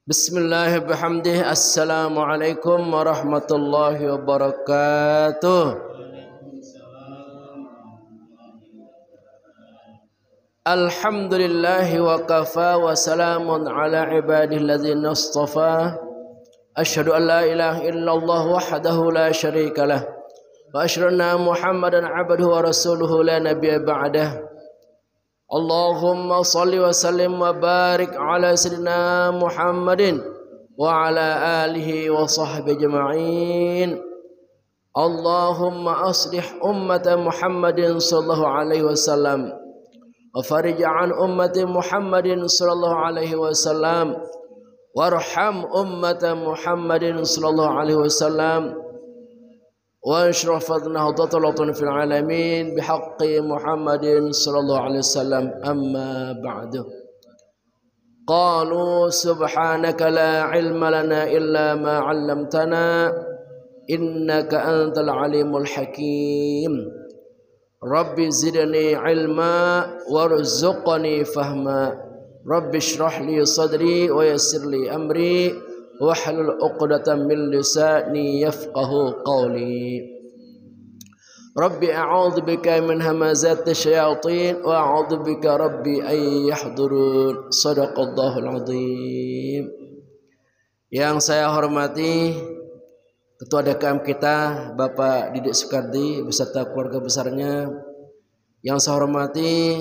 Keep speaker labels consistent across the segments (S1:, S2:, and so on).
S1: Bismillah bihamdih. Assalamualaikum warahmatullahi wabarakatuh. Alhamdulillahi wa kafa wa salamun ala ibadihi alladzina istafa. Asyhadu an la ilaha illallah wahdahu la syarika lah wa asyhadu anna Muhammadan abduhu wa rasuluhu la nabiyya ba'dah. Allahumma salli wa sallim wa barik ala sayyidina Muhammadin wa ala alihi wa sahbihi ajma'in. Allahumma aslih ummata Muhammadin sallallahu alaihi wasallam wa farij an ummati Muhammadin sallallahu alaihi wasallam warham ummata Muhammadin sallallahu alaihi wasallam وانشر فضلنا وتطلع في العالمين بحق محمد صلى الله عليه وسلم. أما بعد قالوا سبحانك لا علم لنا إلا ما علمتنا إنك أنت العليم الحكيم. رب زدني علما وارزقني فهما. رب اشرح لي صدري ويسر لي أمري wahlul 'uqdatam min lisani yafqahu qawli. Rabbi a'udzu bika min hamazati syayatin wa a'udzu bika rabbi ay yahdurun. Shadaqallahul azim. Yang saya hormati Ketua DKM kita Bapak Didik Soekardi beserta keluarga besarnya. Yang saya hormati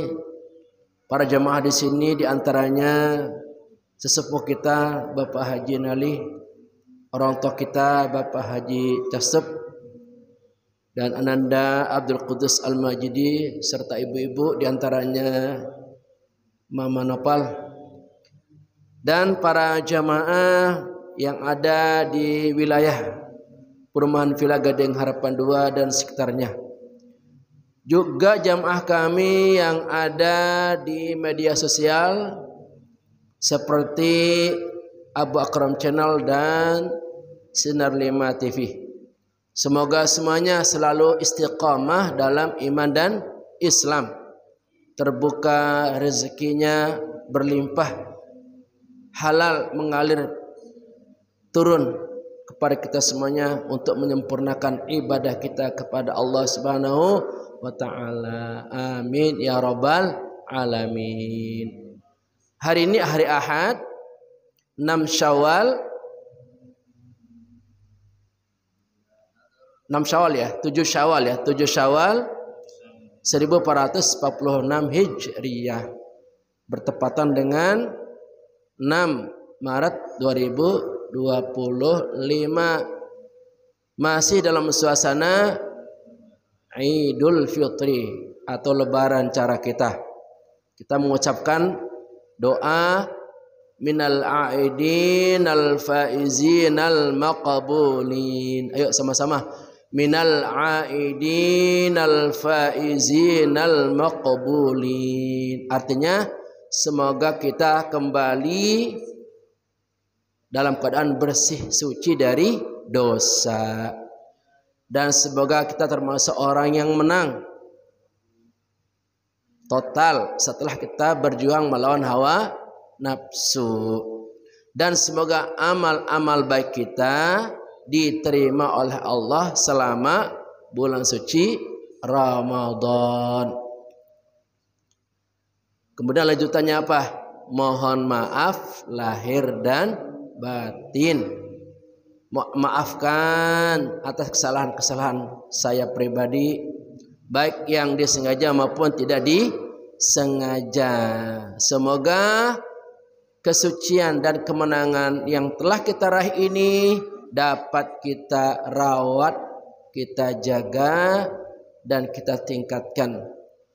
S1: para jamaah di sini, di antaranya sesepuh kita Bapak Haji Nali, orang tua kita Bapak Haji Casep dan Ananda Abdul Qudus Al-Majidi, serta ibu-ibu diantaranya Mama Nopal, dan para jamaah yang ada di wilayah Perumahan Villa Gading Harapan 2 dan sekitarnya. Juga jamaah kami yang ada di media sosial seperti Abu Akram Channel dan Sinar 5 TV. Semoga semuanya selalu istiqamah dalam iman dan Islam, terbuka rezekinya, berlimpah, halal mengalir turun kepada kita semuanya untuk menyempurnakan ibadah kita kepada Allah Subhanahu wa taala. Amin ya rabbal alamin. Hari ini hari Ahad 6 Syawal 7 Syawal 1446 Hijriah, bertepatan dengan 6 Maret 2025. Masih dalam suasana Idul Fitri atau lebaran cara kita. Kita mengucapkan doa minal aidin al faizin al maqbulin. Ayo sama-sama. Minal aidin al faizin al maqbulin. Artinya semoga kita kembali dalam keadaan bersih suci dari dosa, dan semoga kita termasuk orang yang menang total setelah kita berjuang melawan hawa nafsu, dan semoga amal-amal baik kita diterima oleh Allah selama bulan suci Ramadan. Kemudian lanjutannya apa? Mohon maaf lahir dan batin. Maafkan atas kesalahan-kesalahan saya pribadi, baik yang disengaja maupun tidak disengaja. Semoga kesucian dan kemenangan yang telah kita raih ini dapat kita rawat, kita jaga, dan kita tingkatkan,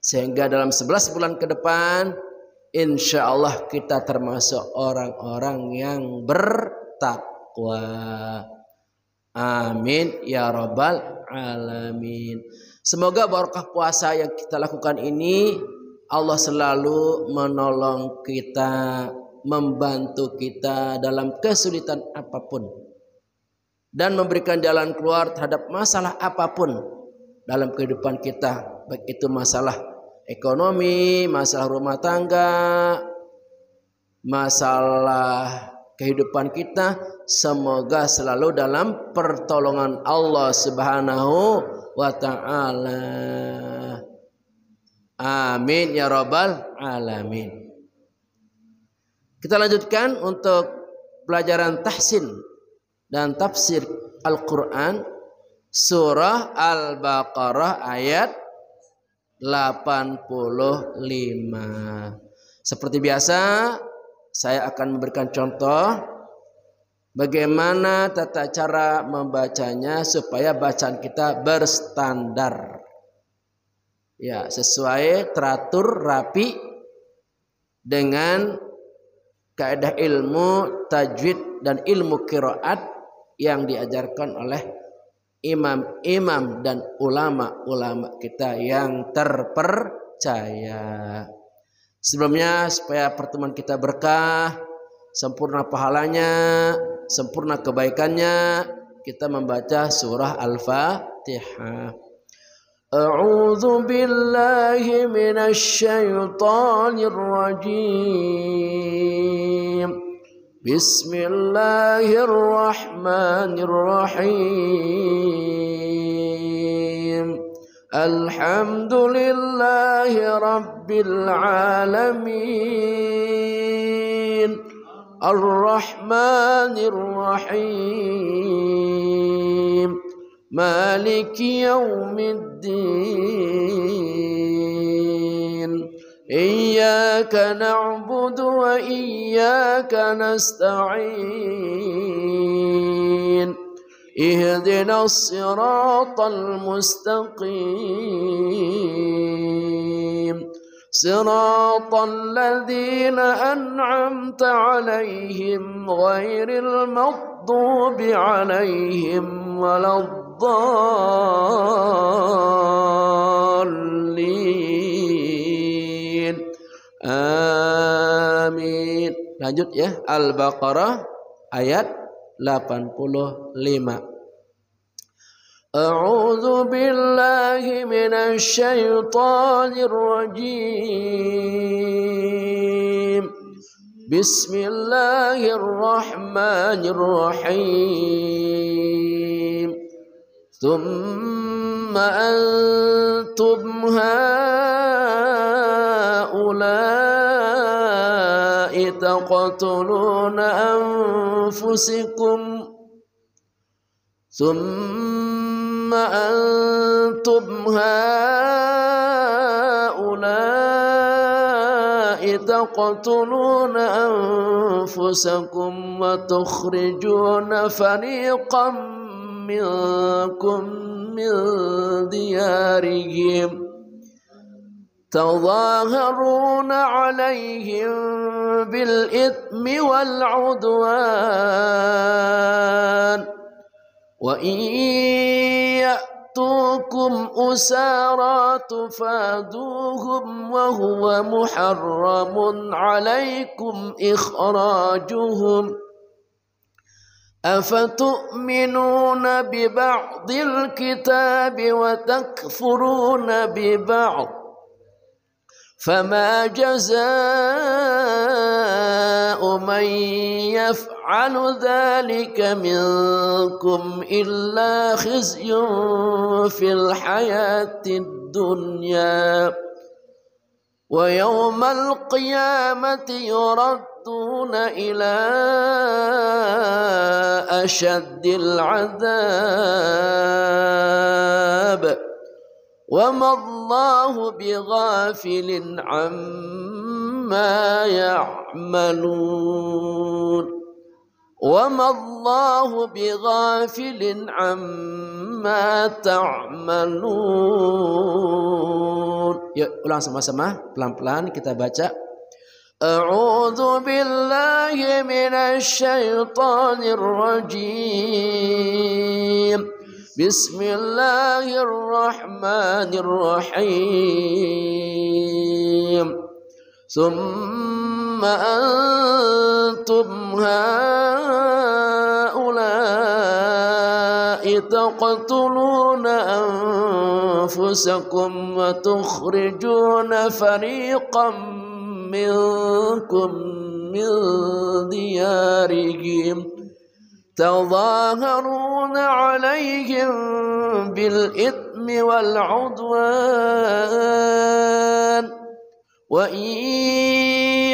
S1: sehingga dalam 11 bulan ke depan insya Allah kita termasuk orang-orang yang bertakwa. Amin ya rabbal alamin. Semoga barakah puasa yang kita lakukan ini Allah selalu menolong kita, membantu kita dalam kesulitan apapun, dan memberikan jalan keluar terhadap masalah apapun dalam kehidupan kita, baik itu masalah ekonomi, masalah rumah tangga, masalah kehidupan kita semoga selalu dalam pertolongan Allah Subhanahu wa taala. Amin ya rabbal alamin. Kita lanjutkan untuk pelajaran tahsin dan tafsir Al-Quran surah Al-Baqarah ayat 85. Seperti biasa saya akan memberikan contoh bagaimana tata cara membacanya supaya bacaan kita berstandar. Ya, sesuai teratur rapi dengan kaidah ilmu tajwid dan ilmu qiraat yang diajarkan oleh imam-imam dan ulama-ulama kita yang terpercaya. Sebelumnya supaya pertemuan kita berkah, sempurna pahalanya, sempurna kebaikannya, kita membaca surah Al-Fatihah. A'udzu billahi minasy syaithanir rajim. Bismillahirrahmanirrahim. Alhamdulillahi rabbil alamin. Ar-Rahmanir Rahim. Maliki yaumiddin. Iyyaka na'budu wa iyyaka nasta'in. Ihdinas siratal mustaqim. Siratal ladzina an'amta 'alaihim ghairil maghdubi 'alaihim waladdallin. Amin. Lanjut ya, Al-Baqarah ayat 85. A'udzu billahi minasy syaithanir rajim. Bismillahirrahmanirrahim. Tsumma antum haula'i taqtuluna anfusakum. Tsumma antum haula'i taqtuluna anfusakum wa tukhrijuna fariqan minkum min diyarihim tadhaharuna 'alaihim bil ithmi wal 'udwan wa ya'tukum usara tufaduhum wa huwa muharramun 'alaikum ikhrajuhum. Afatu'minuna bi ba'dil kitabi wa takfuruna bi ba'd. فما جزاء من يفعل ذلك منكم إلا خزي في الحياة الدنيا ويوم القيامة يردون إلى أشد العذاب وما الله بغافل عما يعملون وما الله بغافل عما تعملون. Yuk ulang sama-sama pelan-pelan kita baca. A'udzu billahi minasy syaithanir rajim. Bismillahirrahmanirrahim. Tsumma antum haula'i taqtuluna anfusakum wa tukhrijuna fariqan minkum من ديارهم تظاهرون عليهم بالإثم والعدوان وإن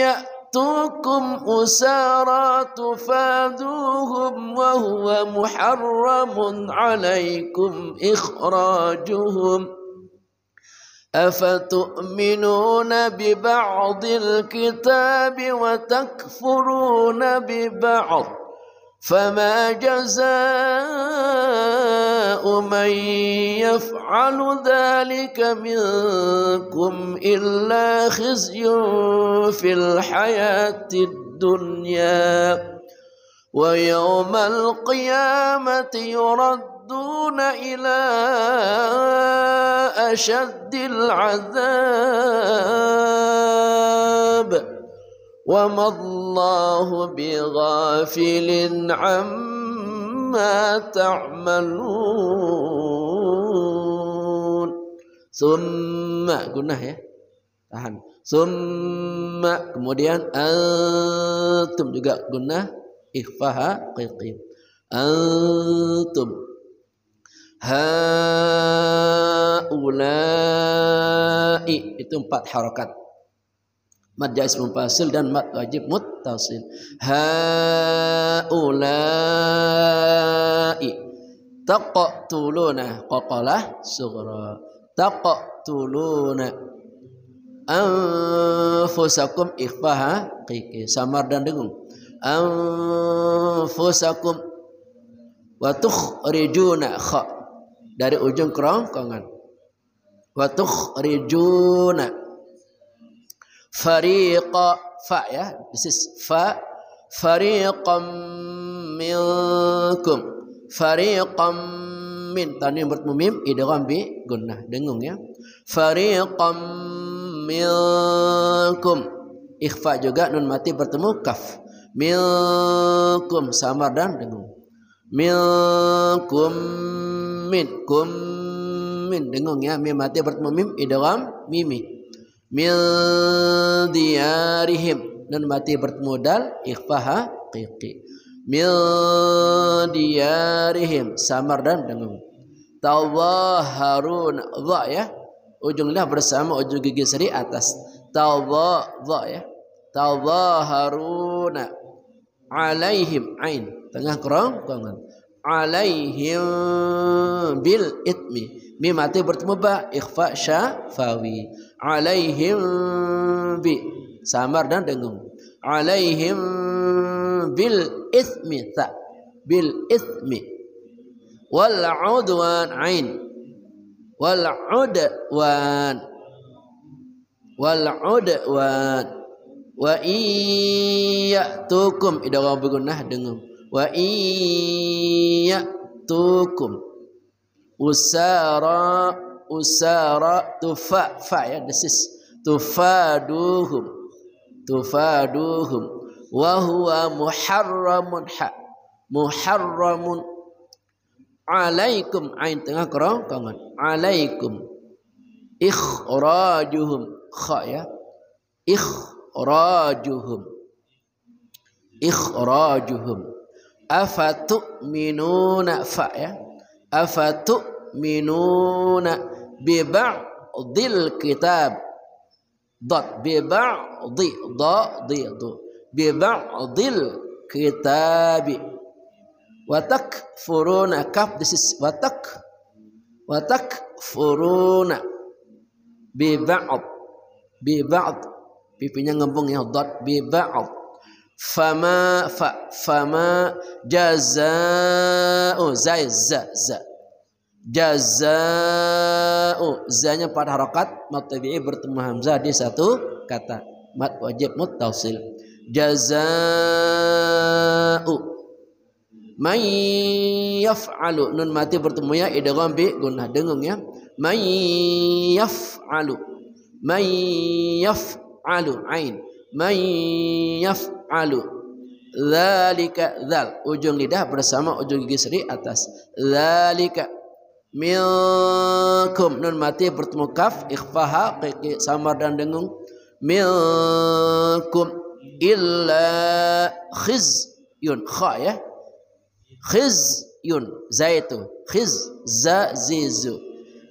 S1: يأتوكم أسارى تفادوهم وهو محرم عليكم إخراجهم أفتؤمنون ببعض الكتاب وتكفرون ببعض فما جزاء من يفعل ذلك منكم إلا خزي في الحياة الدنيا ويوم القيامة يردون إلى أشد العذاب وما الله بغافل عما تعملون. Summa gunah ya, tahan. Summa kemudian antum juga gunah ikhfaha qiqim. Antum haulai itu 4 harakat. Mad jaiz munfasil dan mad wajib muttasil. Haulai taqtuluna qaqalah sughra taqtuluna anfusakum ikhfaha qiqi samar dan dengung anfusakum wa tukhrijuna kha dari ujung kerongkongan wa tukhrijuna fariqa fa ya, this is fa fariqam minkum fariqam min tanwin bertemu mim idgham bi gunnah dengung ya fariqam minkum ikhfa juga nun mati bertemu kaf minkum samar dan dengung minkum minkum min dengung ya mim mati bertemu mim idgham mimi min diyarihim nun mati bertemu dal ikhfaha qiqi min diyarihim samar dan dengung tawaharun dha ya ujung lah bersama ujung gigi seri atas dha ya tawaharuna alaihim ain tengah kerongkongan alaihim bil itmi mim mati bertemu ba ikhfa syafawi alaihim bi samar dan dengung alaihim bil ithmi ta bil ithmi wal udwan ain wal udwan wa iyatukum idgham begunnah dengung wa iyatukum usara tufa fa ya this tufaduhum wa huwa muharramun alaikum ain tengah kerongkongan alaikum ikhrajuhum kha ya ikhrajuhum afatu'minuna fa ya afatu'minuna bi ba'dil kitab dot bi ba'di bi ba'dil kitabi wa takfuruna kaf this is wa takfuruna bi ba'd pipinya ngembung ya dot bi ba'd fama jazaa'u jazaa'u zanya pada harakat mad tabi'i bertemu hamzah di satu kata mad wajib muttasil jazaa'u man yaf'alu nun mati bertemu ya idgham bi gunnah dengung ya man yaf'alu ain man yaf'alu dzalika dzal ujung lidah bersama ujung gigi seri atas dzalika minkum nun mati bertemu kaf ikhfaha qiqi samar dan dengung minkum illa khizyun, kha ya, khizyun, zaitu, zizu,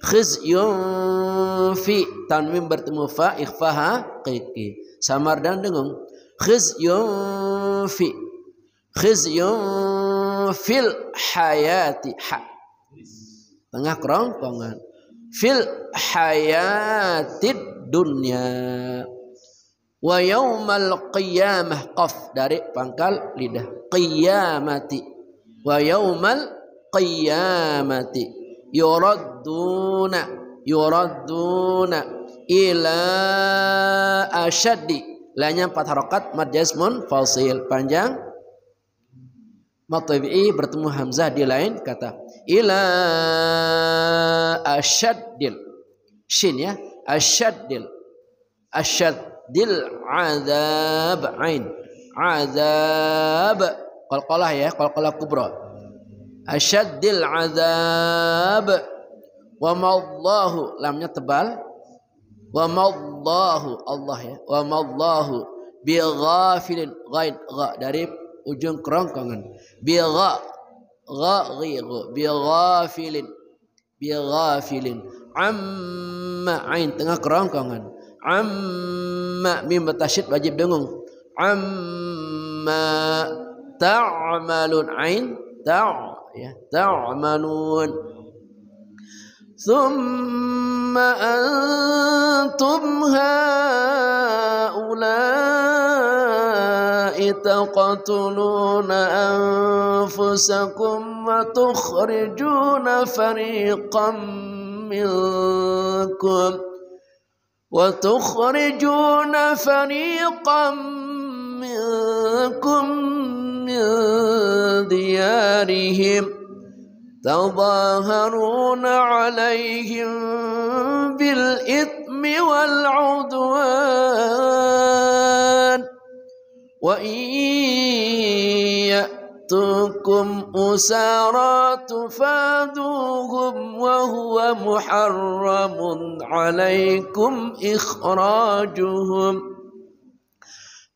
S1: khizyun fi, tanwin bertemu fa, ikhfaha qiqi, samar dan dengung, khizyun fi, khizyun fil hayati, ha tengah kerongkongan, fil hayatid dunya, wa yaumal qiyamah, qaf dari pangkal lidah, qiyamati, wa yaumal qiyamati yuradduna ila asyaddi, lanya 4 harakat mad jazmun fasil panjang, mad tabi'i bertemu hamzah di lain kata, ila asyaddil, shin ya, asyaddil azab, ain azab, qalqalah ya, qalqalah kubra, asyaddil azab, wa mallahu, lamnya tebal, wa mallahu, Allah ya, wa mallahu bi ghafilin, ghain gha dari ujung kerongkongan, bi gha bi ghafilin, amma, ain tengah kerongkongan, amma, mim batasyid wajib dengung, amma ta'malun, ain ya, ta'malun, thumma antum haula'i taqtuluna anfusakum wa tukhrijuna fariqan minkum min diyarihim تظاهرون عليهم بالإثم والعدوان وإن يأتوكم أسارى تفادوهم وهو محرم عليكم إخراجهم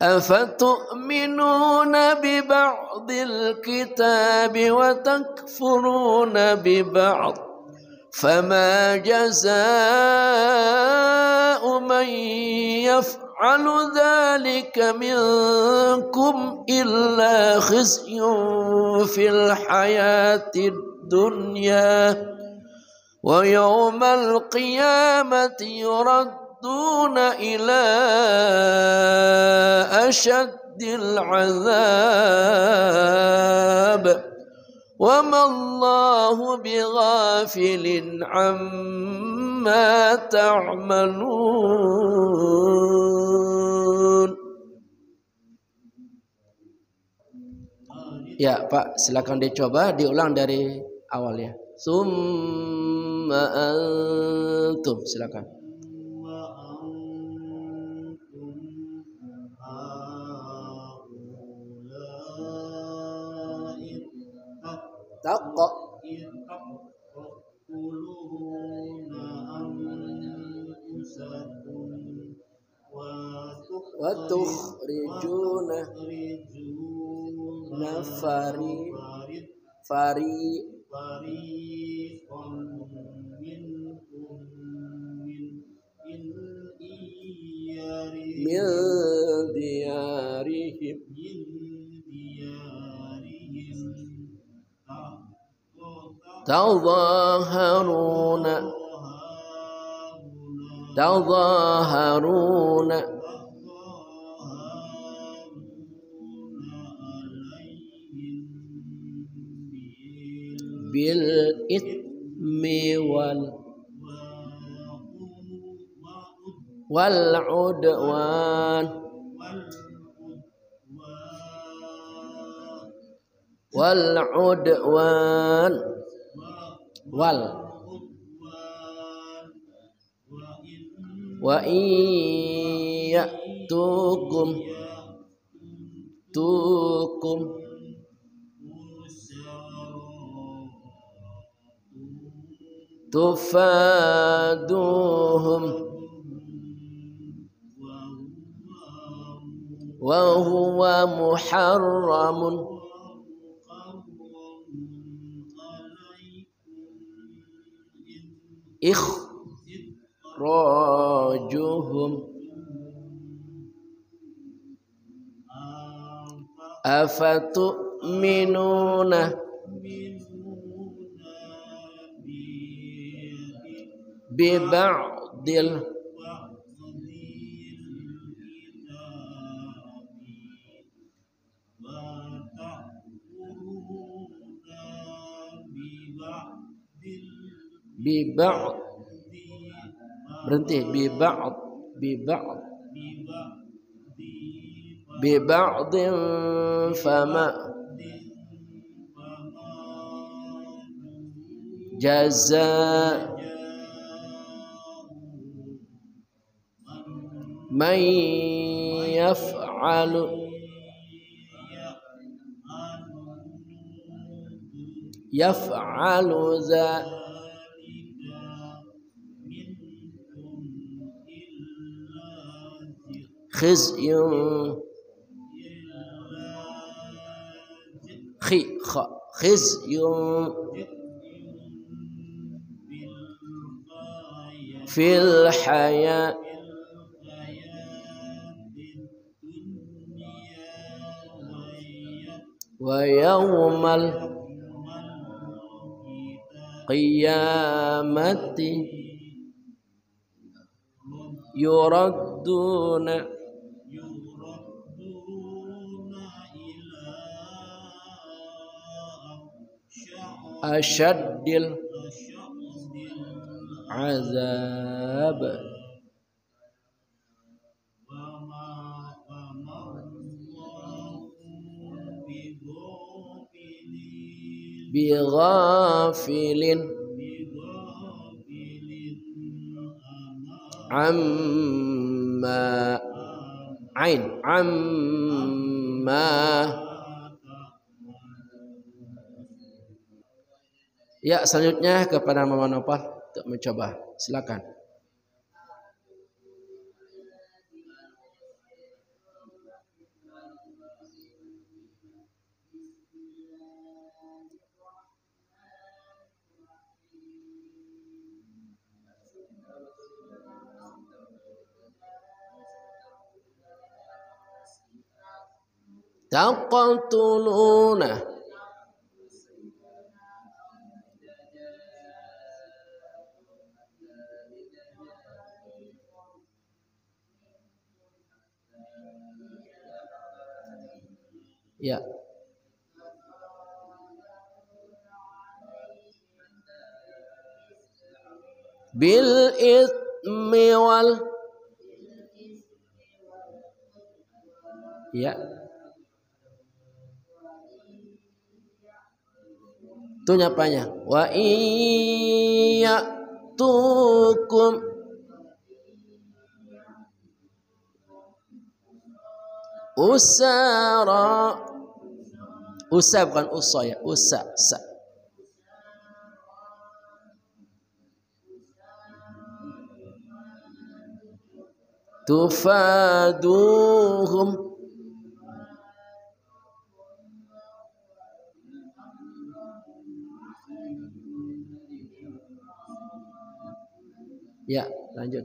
S1: أفتؤمنون ببعض الكتاب وتكفرون ببعض فما جزاء من يفعل ذلك منكم إلا خزي في الحياة الدنيا ويوم القيامة يردون إلى أشد العذاب وما الله بغافل عما تعملون. Ya Pak, silakan dicoba diulang dari awal ya. Summa antum, silakan. Wa tukhrijuna fariqan minkum min diyarihim tadhaharuna bil ithmi wal udwan wa iyatukum tufaduhum wa fahuwa muharramun ikhrajuhum afatu'minuna biba'dil biba'd berhenti biba'din fama jazaa man yaf'alu za khizyun khizyun fil haya wa yawmal qiyamati yuradduna asyaddil azab bighafilin amma ya. Selanjutnya kepada Mama Nopal untuk mencoba, silakan. Taqtuluna ya. Bil itsmi wal ya. Itu nyapanya wa iyatukum usara usa bukan usa ya usa sa tufaduhum ya. Lanjut.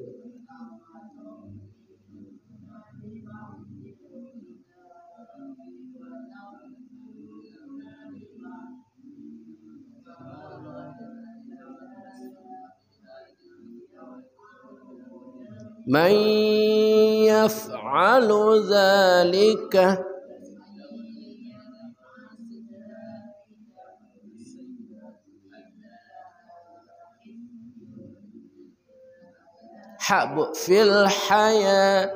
S1: Man yaf'alu dzalika habu fil haya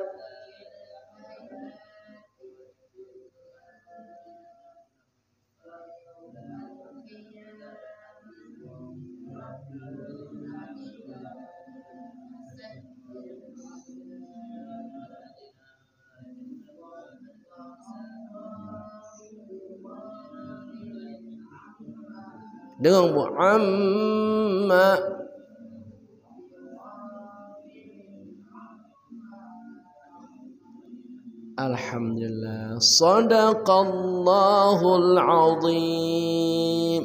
S1: dengan muamma al Alhamdulillah. Shadaqallahul azim.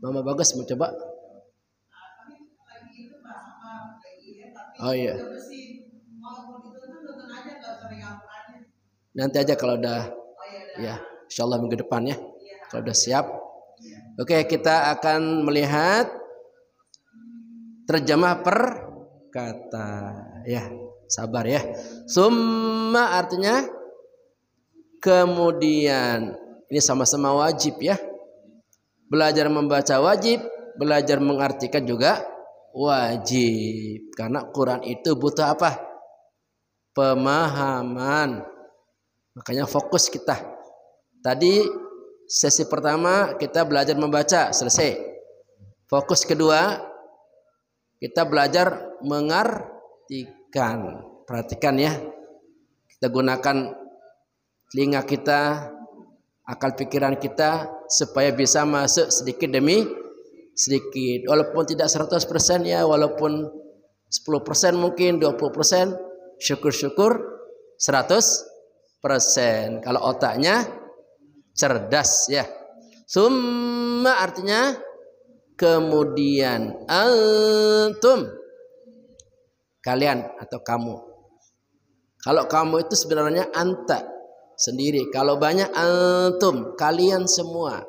S1: Mama Bagas mau coba? Oh iya. Nanti aja kalau udah ya, insyaallah minggu depan ya. Kalau udah siap. Oke, kita akan melihat terjemah per kata ya. Sabar ya. Summa artinya kemudian. Ini sama-sama wajib ya. Belajar membaca wajib, belajar mengartikan juga wajib. Karena Quran itu butuh apa? Pemahaman. Makanya fokus kita. Tadi sesi pertama kita belajar membaca, selesai. Fokus kedua kita belajar mengartikan. Perhatikan ya. Kita gunakan telinga kita, akal pikiran kita supaya bisa masuk sedikit demi sedikit. Walaupun tidak 100% ya, walaupun 10% mungkin 20%, syukur-syukur 100%. Kalau otaknya cerdas ya. Summa artinya kemudian. Antum, kalian atau kamu. Kalau kamu itu sebenarnya anta sendiri. Kalau banyak antum, kalian semua.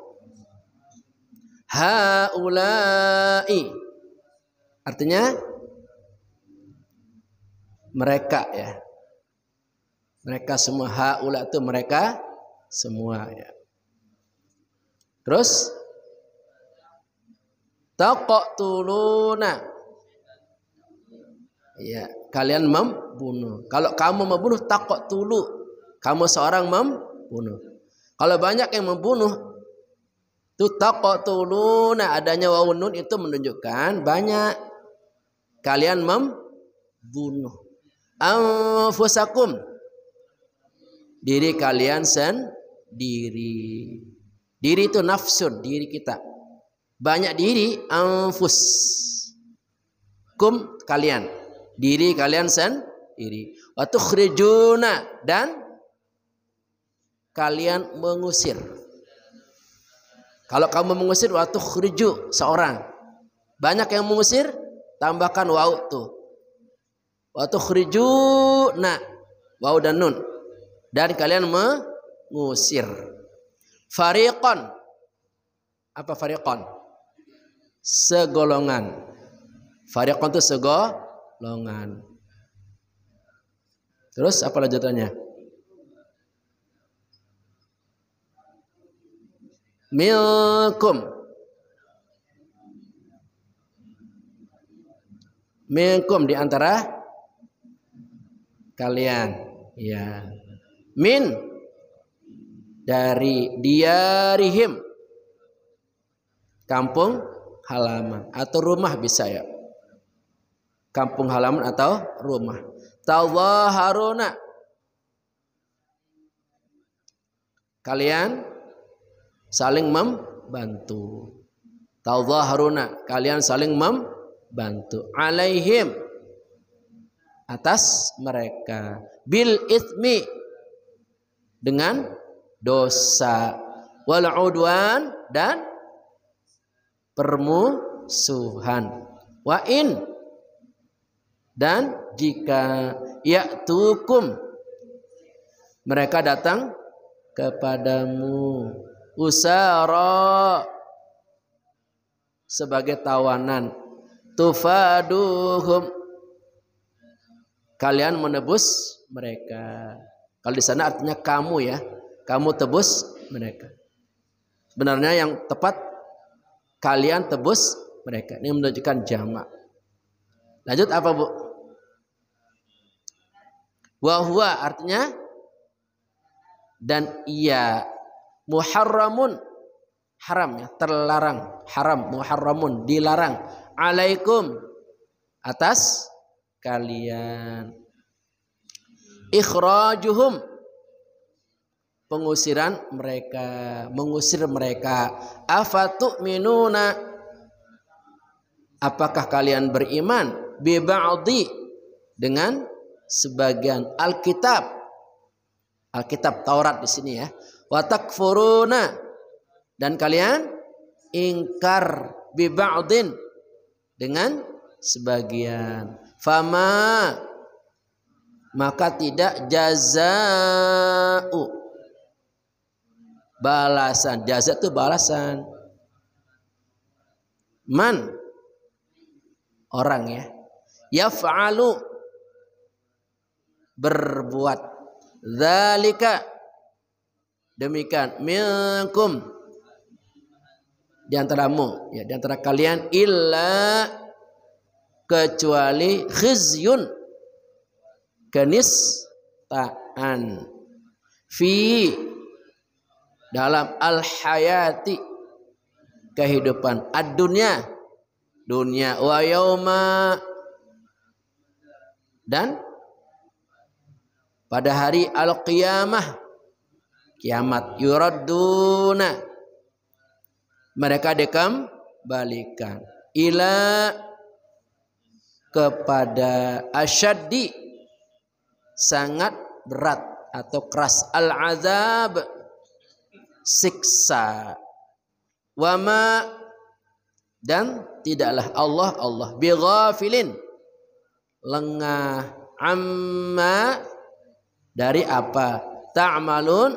S1: Haulai artinya mereka ya. Mereka semua. Haula itu mereka semua ya. Terus taqtuluna. Ya, kalian membunuh. Kalau kamu membunuh taqtulu. Kamu seorang membunuh. Kalau banyak yang membunuh itu taqtuluna, adanya wawun nun itu menunjukkan banyak. Kalian membunuh. Anfusakum, diri kalian sendiri. Diri itu nafsun, diri kita. Banyak diri, anfus. Kum, kalian. Diri kalian sendiri. Wa tukhrijuna, dan kalian mengusir. Kalau kamu mengusir, wa tukhriju, seorang. Banyak yang mengusir, tambahkan waw tuh. Wa tukhrijuna, waw dan nun. Dan kalian mengusir. Fariqan. Apa fariqan? Segolongan. Fariqan itu segolongan. Terus apa lanjutannya? Minkum. Minkum, di antara kalian. Ya. Min, dari diarihim, kampung halaman atau rumah bisa ya. Kampung halaman atau rumah. Tawaharuna, kalian saling membantu. Tawaharuna, kalian saling membantu. Alaihim, atas mereka. Bil itsmi, dengan dosa. Wal udwan, dan permusuhan. Wa in, dan jika ya'tukum, mereka datang kepadamu usara, sebagai tawanan. Tufaduhum, kalian menebus mereka. Kalau di sana artinya kamu ya, kamu tebus mereka. Sebenarnya yang tepat kalian tebus mereka. Ini menunjukkan jamak. Lanjut apa bu? Wa huwa artinya dan ia. Muharramun, haram ya, terlarang. Haram, muharramun, dilarang. Alaikum, atas kalian. Ikhrajuhum, pengusiran mereka, mengusir mereka. Afatu'minuna, apakah kalian beriman? Bi ba'di, dengan sebagian Alkitab. Alkitab Taurat di sini ya. Wa takfuruna, dan kalian ingkar bi ba'din, dengan sebagian. Fama, maka tidak jaza'u, balasan. Jaza itu balasan. Man, orang ya. Yaf'alu, berbuat. Dzalika, demikian. Minkum, di antaramu, ya, di antara kalian. Illa, kecuali. Khizyun, kenistaan. Fi, dalam. Al-hayati, kehidupan. Ad-dunya, dunia. Wa yauma, dan pada hari al-qiyamah, kiamat. Yuradduna, mereka dikembalikan. Ila, kepada. Asyaddi, sangat berat atau keras. Al-azab, siksa. Wama, dan tidaklah Allah bighafilin, lengah. Amma, dari apa. Ta'malun,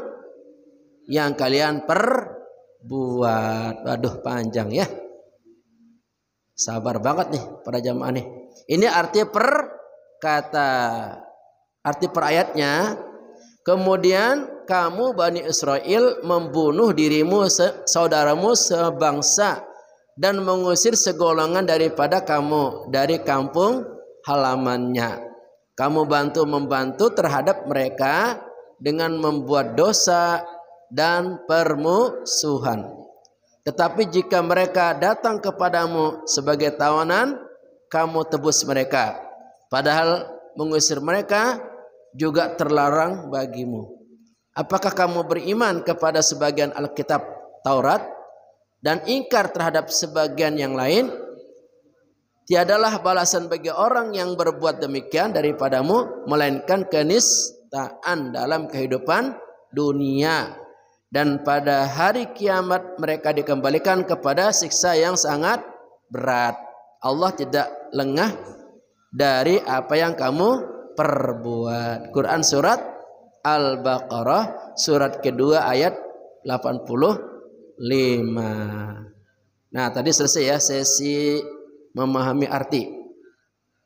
S1: yang kalian perbuat. Waduh, panjang ya. Sabar banget nih para jamaah nih. Ini arti perkata, arti per ayatnya. Kemudian kamu Bani Israel membunuh dirimu, saudaramu sebangsa, dan mengusir segolongan daripada kamu dari kampung halamannya. Kamu membantu terhadap mereka dengan membuat dosa dan permusuhan. Tetapi jika mereka datang kepadamu sebagai tawanan, kamu tebus mereka. Padahal mengusir mereka juga terlarang bagimu. Apakah kamu beriman kepada sebagian Alkitab Taurat dan ingkar terhadap sebagian yang lain? Tiadalah balasan bagi orang yang berbuat demikian daripadamu, melainkan kenistaan dalam kehidupan dunia. Dan pada hari kiamat mereka dikembalikan kepada siksa yang sangat berat. Allah tidak lengah dari apa yang kamu perbuat. Quran surat Al-Baqarah surat kedua ayat 85. Nah, tadi selesai ya sesi memahami arti.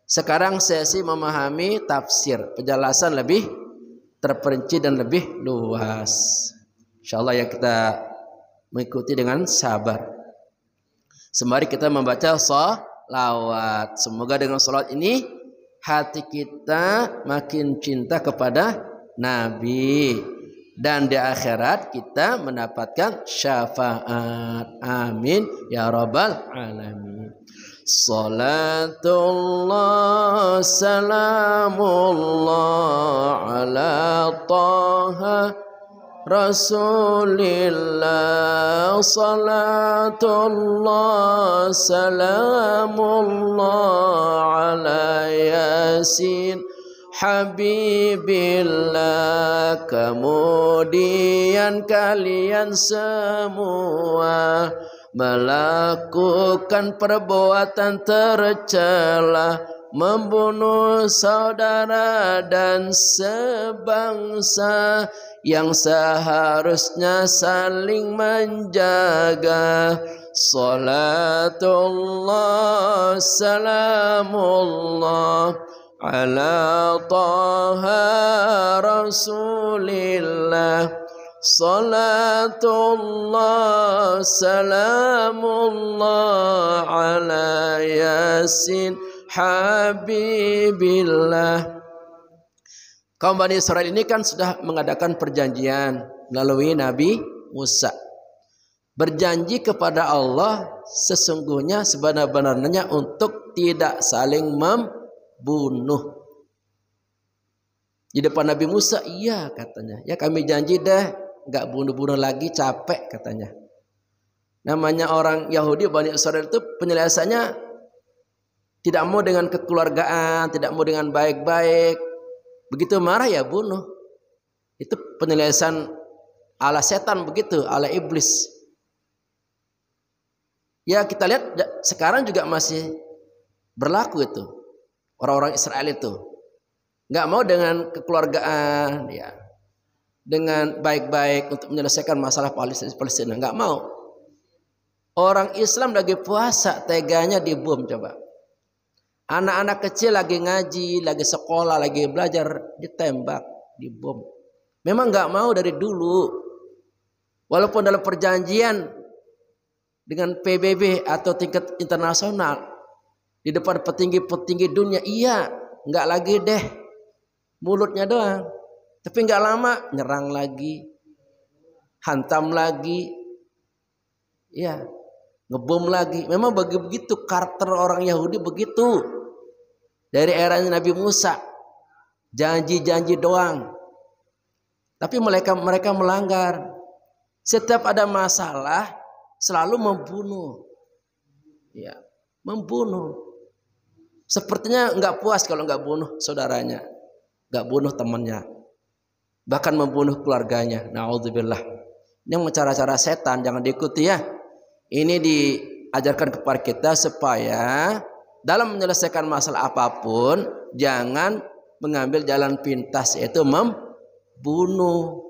S1: Sekarang sesi memahami tafsir, penjelasan lebih terperinci dan lebih luas. Insyaallah ya, kita mengikuti dengan sabar. Sembari kita membaca sholawat. Semoga dengan sholawat ini hati kita makin cinta kepada Nabi, dan di akhirat kita mendapatkan syafaat. Amin ya rabbal alamin. Salatullah salamullah ala taha Rasulillah. Salatullah salamullah ala Yasin Habibillah. Kemudian kalian semua melakukan perbuatan tercela, membunuh saudara dan sebangsa yang seharusnya saling menjaga. Salatullah salamullah ala taha Rasulillah. Salatullah salamullah ala Yasin Habibillah. Kaum Bani Israel ini kan sudah mengadakan perjanjian melalui Nabi Musa. Berjanji kepada Allah sesungguhnya sebenar-benarnya untuk tidak saling membunuh. Di depan Nabi Musa, iya katanya. Ya kami janji deh nggak bunuh-bunuh lagi, capek katanya. Namanya orang Yahudi Bani Israel itu penyelesaiannya tidak mau dengan kekeluargaan, tidak mau dengan baik-baik. Begitu marah ya bunuh. Itu penyelesaian ala setan begitu, ala iblis. Ya kita lihat sekarang juga masih berlaku itu. Orang-orang Israel itu nggak mau dengan kekeluargaan, ya, dengan baik-baik untuk menyelesaikan masalah Palestina, nggak mau. Orang Islam lagi puasa, teganya dibom coba. Anak-anak kecil lagi ngaji, lagi sekolah, lagi belajar, ditembak, dibom. Memang nggak mau dari dulu. Walaupun dalam perjanjian dengan PBB atau tingkat internasional, di depan petinggi-petinggi dunia, iya, nggak lagi deh, mulutnya doang. Tapi nggak lama nyerang lagi, hantam lagi, ya, ngebom lagi. Memang begitu karakter orang Yahudi begitu. Dari era Nabi Musa, janji-janji doang. Tapi mereka melanggar. Setiap ada masalah selalu membunuh, ya, membunuh. Sepertinya nggak puas kalau nggak bunuh saudaranya, nggak bunuh temannya, bahkan membunuh keluarganya. Na'udzubillah. Ini cara-cara setan, jangan diikuti ya. Ini diajarkan kepada kita supaya dalam menyelesaikan masalah apapun jangan mengambil jalan pintas, yaitu membunuh.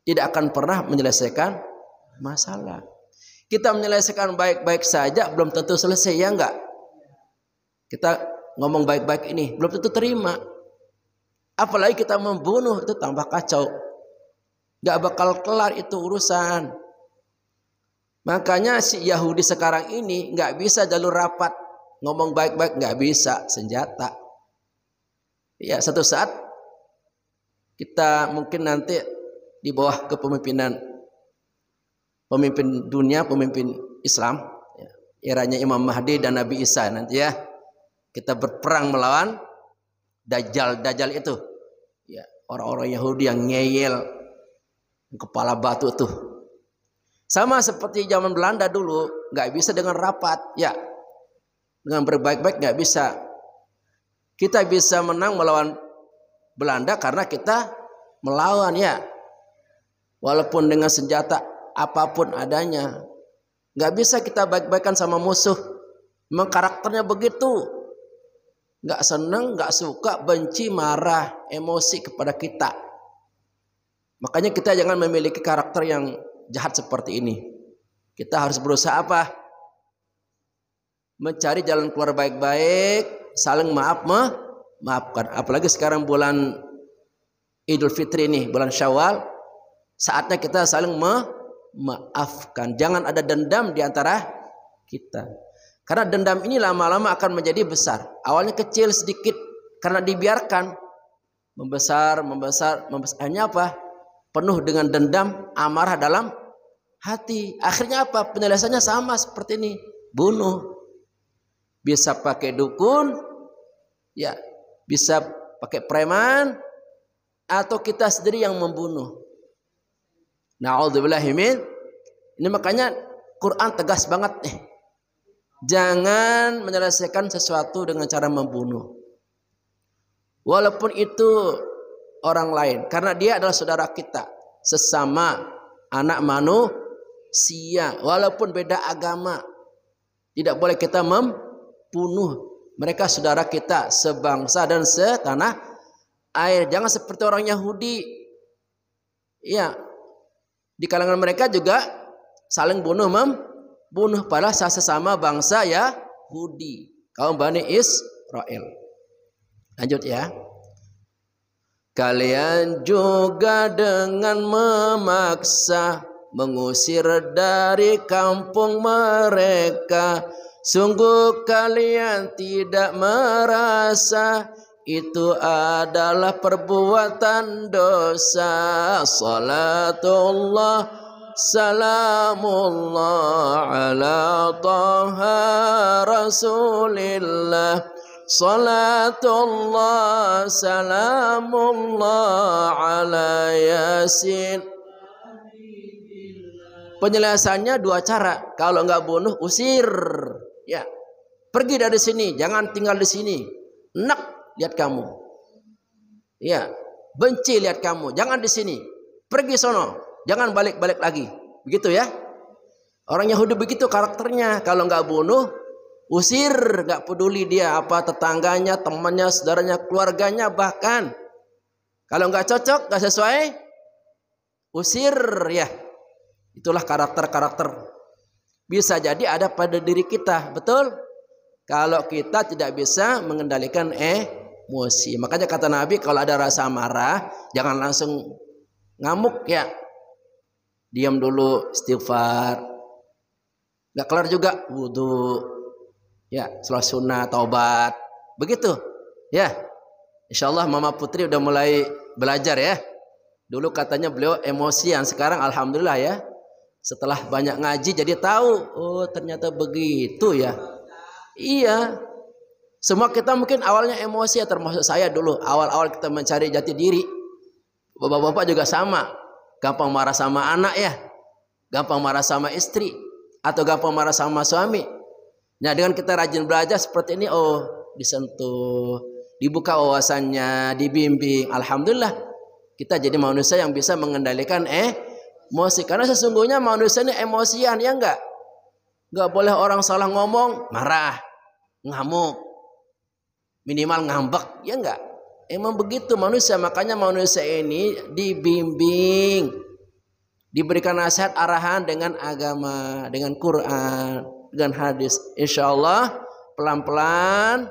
S1: Tidak akan pernah menyelesaikan masalah. Kita menyelesaikan baik-baik saja belum tentu selesai, ya enggak? Kita ngomong baik-baik ini belum tentu terima. Apalagi kita membunuh, itu tambah kacau. Enggak bakal kelar itu urusan. Makanya si Yahudi sekarang ini enggak bisa jalur rapat. Ngomong baik-baik enggak bisa, senjata. Ya, satu saat kita mungkin nanti di bawah kepemimpinan pemimpin dunia, pemimpin Islam, ya, eranya Imam Mahdi dan Nabi Isa nanti ya, kita berperang melawan Dajjal itu, ya, orang-orang Yahudi yang ngeyel, kepala batu tuh. Sama seperti zaman Belanda dulu, nggak bisa dengan rapat, ya, dengan berbaik-baik nggak bisa. Kita bisa menang melawan Belanda karena kita melawan, ya. Walaupun dengan senjata apapun adanya, nggak bisa kita baik-baikan sama musuh. Memang karakternya begitu, nggak senang, nggak suka, benci, marah, emosi kepada kita. Makanya kita jangan memiliki karakter yang jahat seperti ini. Kita harus berusaha apa? Mencari jalan keluar baik-baik, saling maafkan. Apalagi sekarang bulan Idul Fitri ini, bulan Syawal. Saatnya kita saling memaafkan. Jangan ada dendam di antara kita. Karena dendam ini lama-lama akan menjadi besar. Awalnya kecil sedikit, karena dibiarkan membesar. Hanya apa? Penuh dengan dendam, amarah dalam hati. Akhirnya apa? Penyelesaiannya sama seperti ini. Bunuh. Bisa pakai dukun, ya, bisa pakai preman, atau kita sendiri yang membunuh. Na'udzubillahi min. Ini makanya Quran tegas banget nih. Jangan menyelesaikan sesuatu dengan cara membunuh. Walaupun itu orang lain, karena dia adalah saudara kita, sesama anak manusia, walaupun beda agama. Tidak boleh kita membunuh. Mereka saudara kita, sebangsa dan setanah air. Jangan seperti orang Yahudi. Ya, di kalangan mereka juga saling membunuh padahal sesama bangsa Yahudi, kaum Bani Israel. Lanjut ya. Kalian juga dengan memaksa mengusir dari kampung mereka. Sungguh kalian tidak merasa itu adalah perbuatan dosa. Salatullah salamullah ala taha rasulillah. Salatullah salamullah ala yasin. Penyelesaiannya dua cara. Kalau nggak bunuh, usir, ya, pergi dari sini, jangan tinggal di sini. Enak lihat kamu, ya, benci lihat kamu, jangan di sini. pergi sono, jangan balik-balik lagi. Begitu ya. Orang Yahudi begitu karakternya. Kalau nggak bunuh, usir, nggak peduli dia apa tetangganya, temannya, saudaranya, keluarganya bahkan. Kalau nggak cocok, nggak sesuai, usir ya. Itulah karakter-karakter. Bisa jadi ada pada diri kita, betul? Kalau kita tidak bisa mengendalikan emosi. Makanya kata Nabi, kalau ada rasa marah, jangan langsung ngamuk ya. Diam dulu, istighfar. Nggak kelar juga, wudu. Ya, sholat sunnah, taubat. Begitu. Ya. Insyaallah Mama Putri udah mulai belajar ya. Dulu katanya beliau emosian, sekarang alhamdulillah ya. Setelah banyak ngaji jadi tahu, oh ternyata begitu ya. Iya. Semua kita mungkin awalnya emosi ya, termasuk saya dulu. Awal-awal kita mencari jati diri. Bapak-bapak juga sama. Gampang marah sama anak ya. Gampang marah sama istri. Atau gampang marah sama suami. Nah dengan kita rajin belajar seperti ini, oh disentuh, dibuka wawasannya, dibimbing. Alhamdulillah kita jadi manusia yang bisa mengendalikan emosi. Karena sesungguhnya manusia ini emosian ya enggak? Enggak boleh orang salah ngomong, marah, ngamuk, minimal ngambek, ya enggak? Emang begitu manusia. Makanya manusia ini dibimbing, diberikan nasihat arahan dengan agama, dengan Quran, dengan hadis. Insya Allah pelan-pelan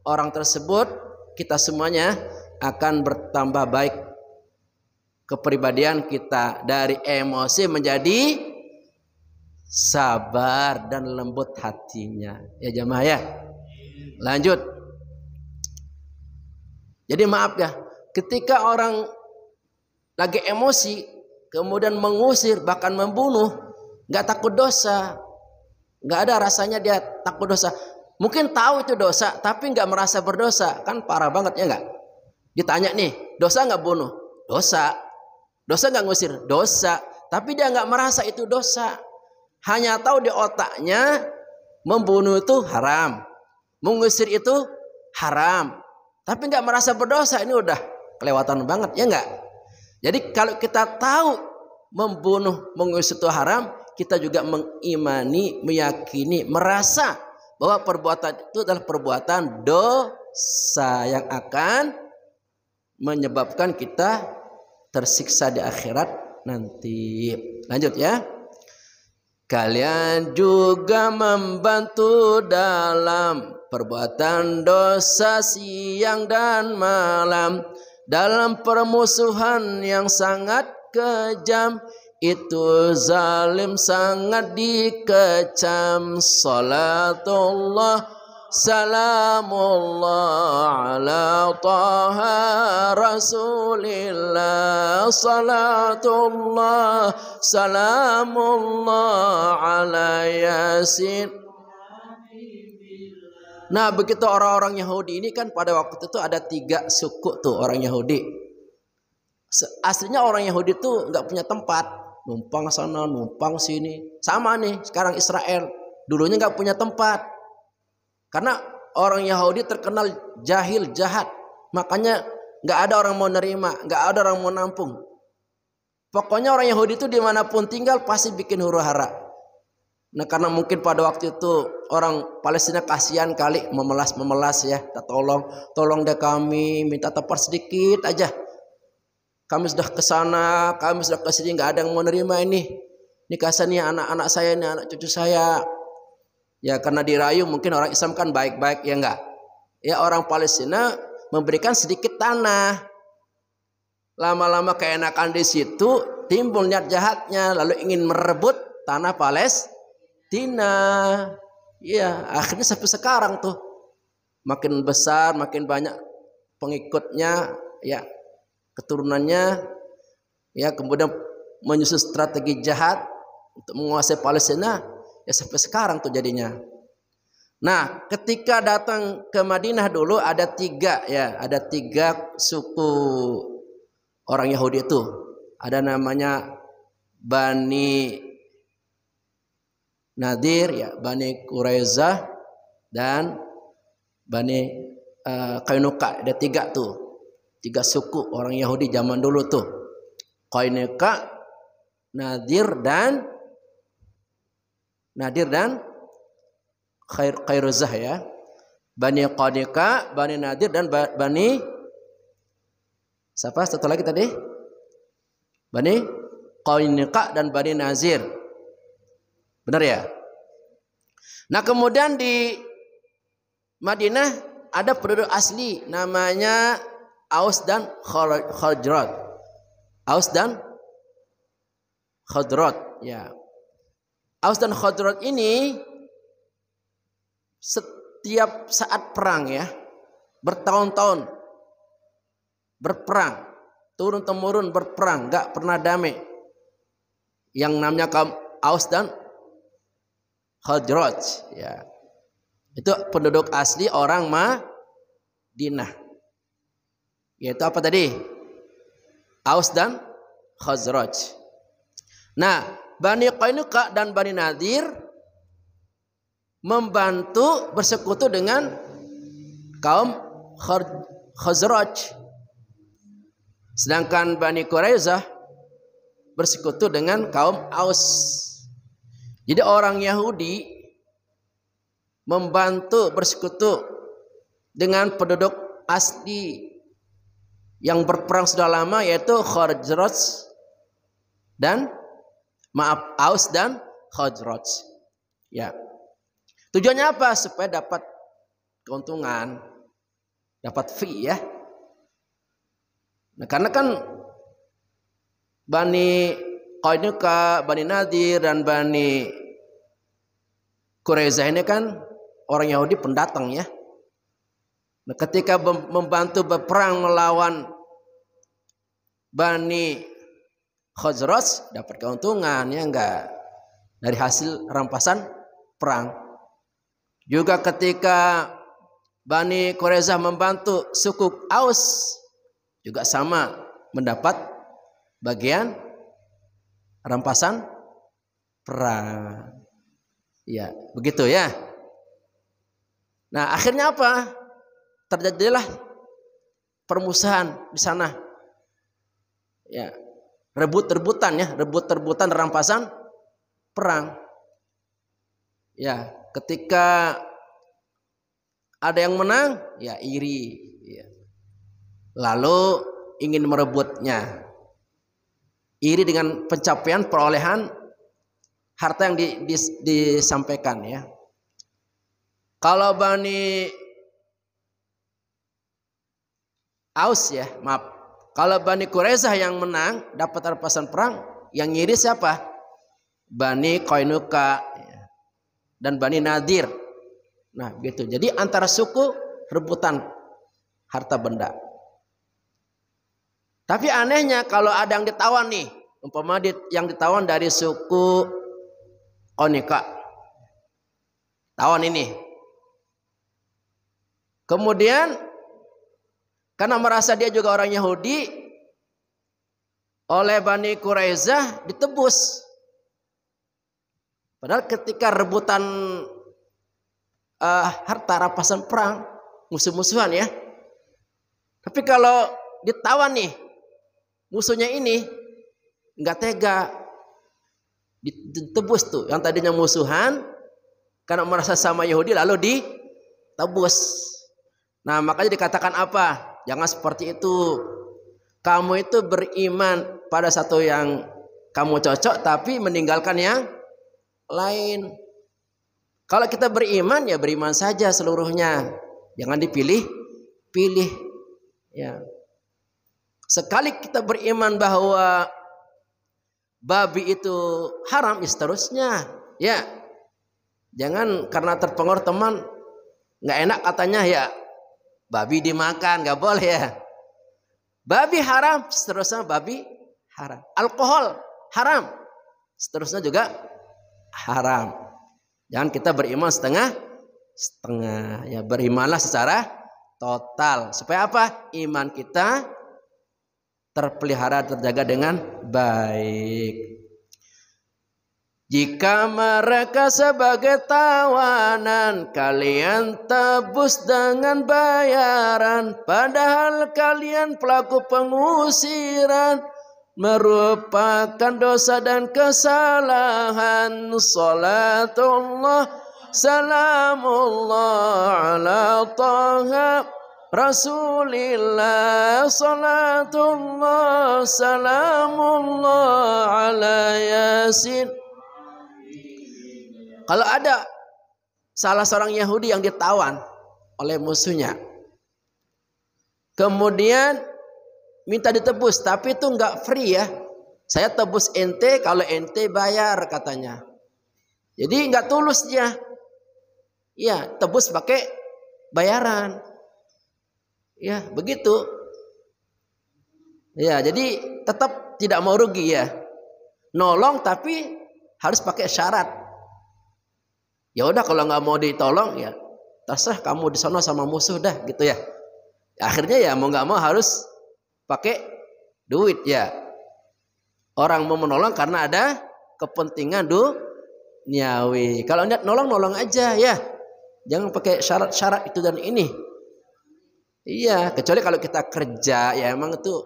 S1: orang tersebut, kita semuanya akan bertambah baik kepribadian kita, dari emosi menjadi sabar dan lembut hatinya. Ya jamaah ya. Lanjut. Jadi maaf ya, ketika orang lagi emosi kemudian mengusir bahkan membunuh, nggak takut dosa, nggak ada rasanya dia takut dosa. Mungkin tahu itu dosa tapi nggak merasa berdosa, kan parah banget ya nggak? Ditanya nih, dosa nggak bunuh? Dosa. Dosa nggak ngusir? Dosa. Tapi dia nggak merasa itu dosa. Hanya tahu di otaknya membunuh itu haram, mengusir itu haram. Tapi nggak merasa berdosa, ini udah kelewatan banget ya nggak? Jadi kalau kita tahu membunuh, mengusir itu haram, kita juga mengimani, meyakini, merasa bahwa perbuatan itu adalah perbuatan dosa yang akan menyebabkan kita tersiksa di akhirat nanti. Lanjut ya. Kalian juga membantu dalam perbuatan dosa siang dan malam, dalam permusuhan yang sangat kejam, itu zalim sangat dikecam. Salatullah salamullah ala taha rasulillah. Salatullah salamullah ala yasin. Nah begitu orang-orang Yahudi ini kan pada waktu itu ada 3 suku tuh orang Yahudi. Aslinya orang Yahudi tuh nggak punya tempat, numpang sana numpang sini. Sama nih sekarang Israel, dulunya nggak punya tempat. Karena orang Yahudi terkenal jahil, jahat. Makanya nggak ada orang mau nerima, nggak ada orang mau nampung. Pokoknya orang Yahudi itu dimanapun tinggal pasti bikin huru hara. Nah karena mungkin pada waktu itu orang Palestina kasihan kali, memelas ya. Tolong deh kami, minta tempat sedikit aja. Kami sudah ke sana, kami sudah ke sini, nggak ada yang mau nerima ini. Ini kasihan nih anak-anak saya, ini anak cucu saya. Ya karena dirayu, mungkin orang Islam kan baik-baik ya enggak. Ya orang Palestina memberikan sedikit tanah. Lama-lama keenakan di situ, timbul niat jahatnya, lalu ingin merebut tanah Palestina. Ya akhirnya sampai sekarang tuh makin besar, makin banyak pengikutnya, ya keturunannya, ya kemudian menyusun strategi jahat untuk menguasai Palestina. Ya sampai sekarang tuh jadinya. Nah ketika datang ke Madinah dulu ada 3 ya, ada 3 suku orang Yahudi itu. Ada namanya Bani Nadir ya, Bani Quraizah dan Bani Qainuqa. Ada 3 tuh, 3 suku orang Yahudi zaman dulu tuh. Qainuqa, Nadir dan Khairuzah ya. Bani Qainuqa, Bani Nadir dan Bani siapa satu lagi tadi? Bani Qainuqa dan Bani Nazir. Benar ya? Nah, kemudian di Madinah ada penduduk asli namanya Aus dan Khazraj. Aus dan Khazraj ya. Aus dan Khazraj ini setiap saat perang ya, bertahun-tahun berperang, turun temurun berperang, nggak pernah damai. Yang namanya kaum Aus dan Khazraj ya. Itu penduduk asli orang Madinah. Yaitu apa tadi? Aus dan Khazraj. Nah, Bani Qainuqa dan Bani Nadir membantu bersekutu dengan kaum Khazraj. Sedangkan Bani Quraizah bersekutu dengan kaum Aus. Jadi orang Yahudi membantu bersekutu dengan penduduk asli yang berperang sudah lama, yaitu Khazraj dan Aus dan Khazraj. Ya. Tujuannya apa? Supaya dapat keuntungan, dapat fee ya. Nah, karena kan Bani Qainuqa, Bani Nadir dan Bani Quraizah ini kan orang Yahudi pendatang ya. Nah, ketika membantu berperang melawan Bani Khazraj dapat keuntungan ya enggak dari hasil rampasan perang. Juga ketika Bani Quraizah membantu suku Aus juga sama mendapat bagian rampasan perang. Ya, begitu ya. Nah, akhirnya apa? Terjadilah permusuhan di sana. Ya, rebut-rebutan ya, rebut-rebutan rampasan perang. Ya, ketika ada yang menang, ya iri. Ya. Lalu ingin merebutnya. Iri dengan pencapaian perolehan harta yang disampaikan ya. Kalau Bani Aus ya, maaf. Kalau Bani Quraizah yang menang dapat rampasan perang, yang ngiri siapa? Bani Qainuqa dan Bani Nadir. Nah, gitu. Jadi antara suku rebutan harta benda. Tapi anehnya kalau ada yang ditawan nih, umpama yang ditawan dari suku Qainuqa, tawan ini. Kemudian karena merasa dia juga orang Yahudi, oleh Bani Quraizah ditebus. Padahal ketika rebutan harta rampasan perang, musuh-musuhan ya. Tapi kalau ditawan nih, musuhnya ini nggak tega, ditebus tuh. Yang tadinya musuhan karena merasa sama Yahudi lalu ditebus. Nah, makanya dikatakan apa? Jangan seperti itu. Kamu itu beriman pada satu yang kamu cocok, tapi meninggalkan yang lain. Kalau kita beriman ya beriman saja seluruhnya, jangan dipilih-pilih. Ya. Sekali kita beriman bahwa babi itu haram, ya seterusnya. Ya, jangan karena terpengaruh teman nggak enak katanya ya babi dimakan, nggak boleh ya. Babi haram, seterusnya babi haram. Alkohol haram, seterusnya juga haram. Jangan kita beriman setengah-setengah. Ya, berimanlah secara total. Supaya apa? Iman kita terpelihara, terjaga dengan baik. Jika mereka sebagai tawanan, kalian tebus dengan bayaran, padahal kalian pelaku pengusiran. merupakan dosa dan kesalahan. Salatullah salamullah ala Taha Rasulillah. Salatullah salamullah ala Yasin. Kalau ada salah seorang Yahudi yang ditawan oleh musuhnya, kemudian minta ditebus, tapi itu enggak free ya. Saya tebus ente kalau ente bayar katanya. Jadi enggak tulus dia. Ya, tebus pakai bayaran. Ya, begitu. Ya, jadi tetap tidak mau rugi ya. Nolong tapi harus pakai syarat. Ya udah kalau nggak mau ditolong ya terserah kamu di sana sama musuh dah gitu ya. Akhirnya ya mau nggak mau harus pakai duit ya. Orang mau menolong karena ada kepentingan duniawi. Kalau niat nolong aja ya. Jangan pakai syarat-syarat itu dan ini. Iya, kecuali kalau kita kerja ya emang itu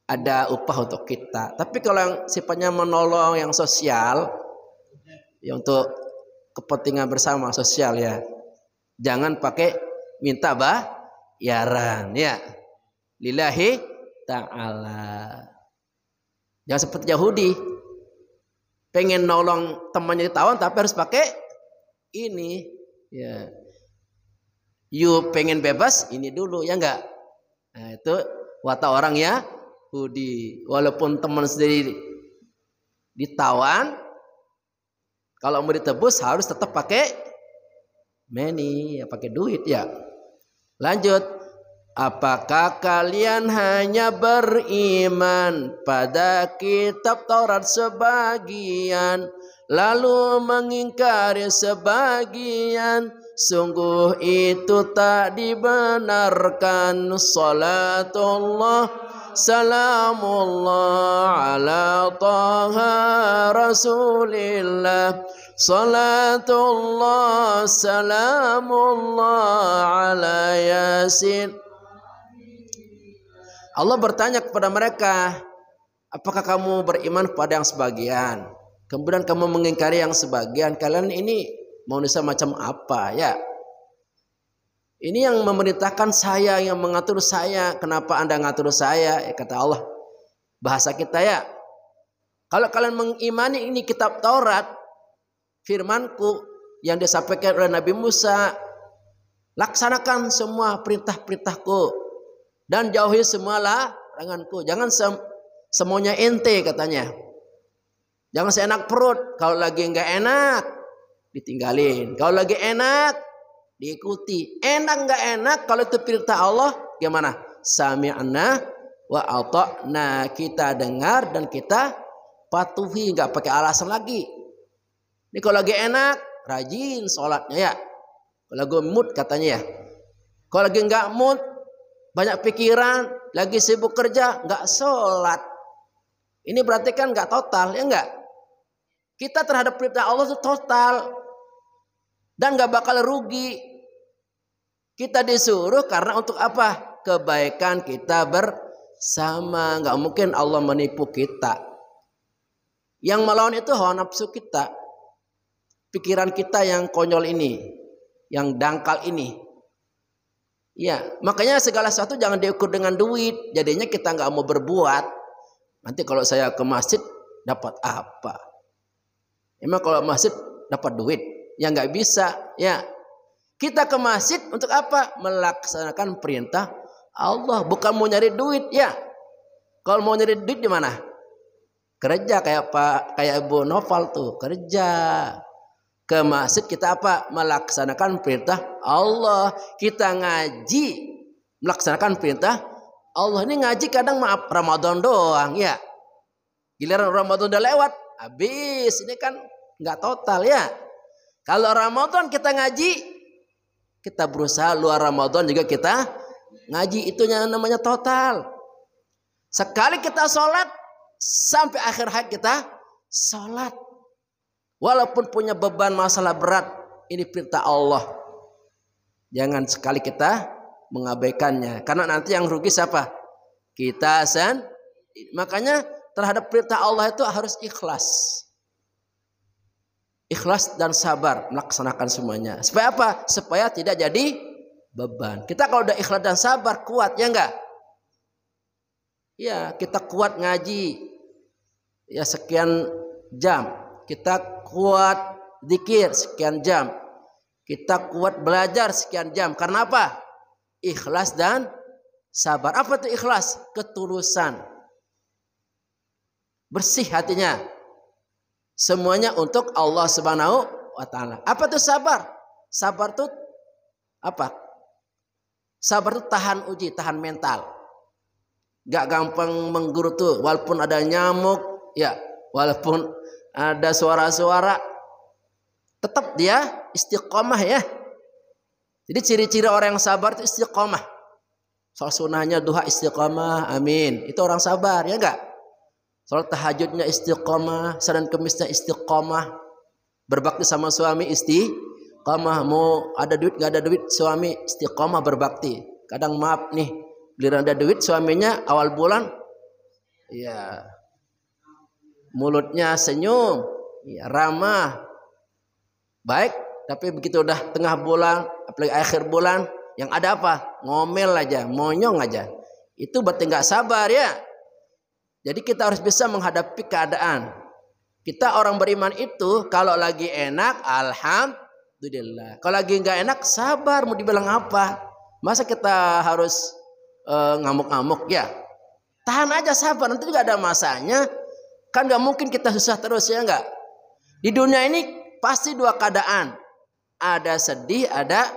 S1: ada upah untuk kita. Tapi kalau yang sifatnya menolong yang sosial ya untuk kepentingan bersama sosial ya. Jangan pakai minta bayaran ya. Lillahi ta'ala. Jangan seperti Yahudi. Pengen nolong temannya ditawan tapi harus pakai ini ya. You pengen bebas ini dulu ya enggak. Nah, itu watak orang ya Yahudi. Walaupun teman sendiri ditawan, kalau mau ditebus harus tetap pakai money, ya pakai duit ya. Lanjut. Apakah kalian hanya beriman pada kitab Taurat sebagian, lalu mengingkari sebagian? Sungguh itu tak dibenarkan. Salatullah salamullah ala Taha Rasulillah. Salatullah salamullah ala Yasin. Allah bertanya kepada mereka, apakah kamu beriman pada yang sebagian, kemudian kamu mengingkari yang sebagian? Kalian ini manusia macam apa ya? Ini yang memerintahkan saya, yang mengatur saya. Kenapa anda ngatur saya? Ya, kata Allah. Bahasa kita ya. Kalau kalian mengimani ini kitab Taurat, firmanku yang disampaikan oleh Nabi Musa, laksanakan semua perintah-perintahku dan jauhi semua laranganku. Jangan semuanya ente katanya. Jangan seenak perut. Kalau lagi enggak enak ditinggalin. Kalau lagi enak diikuti. Enak enggak enak kalau itu perintah Allah gimana? Sami'na wa ata'na. Kita dengar dan kita patuhi, enggak pakai alasan lagi. Ini kalau lagi enak rajin sholatnya ya. Kalau lagi mood katanya ya. Kalau lagi enggak mood, banyak pikiran, lagi sibuk kerja, enggak sholat. Ini berarti kan enggak total, ya enggak? Kita terhadap perintah Allah itu total. Dan enggak bakal rugi. Kita disuruh karena untuk apa? Kebaikan kita bersama. Enggak mungkin Allah menipu kita. Yang melawan itu hawa nafsu kita. Pikiran kita yang konyol ini. Yang dangkal ini. Ya, makanya segala sesuatu jangan diukur dengan duit. Jadinya kita nggak mau berbuat. Nanti kalau saya ke masjid dapat apa? Emang kalau masjid dapat duit? Ya nggak bisa. Ya, kita ke masjid untuk apa? Melaksanakan perintah Allah. Bukan mau nyari duit ya. Kalau mau nyari duit di mana? Kerja kayak Ibu Noval tuh kerja. Ke masjid kita apa? Melaksanakan perintah Allah. Kita ngaji melaksanakan perintah Allah. Ini ngaji kadang maaf Ramadan doang ya. Giliran Ramadan udah lewat, habis. Ini kan nggak total ya. Kalau Ramadan kita ngaji, kita berusaha luar Ramadan juga kita ngaji. Itu yang namanya total. Sekali kita sholat, sampai akhir hayat kita sholat. Walaupun punya beban masalah berat, ini perintah Allah. Jangan sekali kita mengabaikannya. Karena nanti yang rugi siapa? Kita sendiri. Makanya terhadap perintah Allah itu harus ikhlas. Ikhlas dan sabar melaksanakan semuanya. Supaya apa? Supaya tidak jadi beban. Kita kalau udah ikhlas dan sabar kuat, ya enggak? Ya, kita kuat ngaji. Ya sekian jam. Kita kuat zikir sekian jam. Kita kuat belajar sekian jam. Karena apa? Ikhlas dan sabar. Apa itu ikhlas? Ketulusan. Bersih hatinya. Semuanya untuk Allah Subhanahu wa taala. Apa itu sabar? Sabar itu apa? Sabar itu tahan uji, tahan mental. Gak gampang menggerutu walaupun ada nyamuk, ya, walaupun ada suara-suara, tetap dia istiqomah ya. Jadi ciri-ciri orang yang sabar itu istiqomah. Soal sunnahnya duha istiqomah, amin. Itu orang sabar, ya enggak? Soal tahajudnya istiqomah, Senin Kemisnya istiqomah, berbakti sama suami istiqomah. Mau ada duit gak ada duit, suami istiqomah berbakti. Kadang maaf nih, giliran ada duit suaminya awal bulan, ya mulutnya senyum, ya, ramah, baik. Tapi begitu udah tengah bulan, apalagi akhir bulan, yang ada apa? Ngomel aja, monyong aja. Itu berarti nggak sabar ya. Jadi kita harus bisa menghadapi keadaan. Kita orang beriman itu kalau lagi enak, alhamdulillah. Kalau lagi nggak enak, sabar. Mau dibilang apa? Masa kita harus ngamuk-ngamuk ya? Tahan aja, sabar. Nanti juga ada masanya. Kan nggak mungkin kita susah terus, ya nggak? Di dunia ini pasti dua keadaan. Ada sedih, ada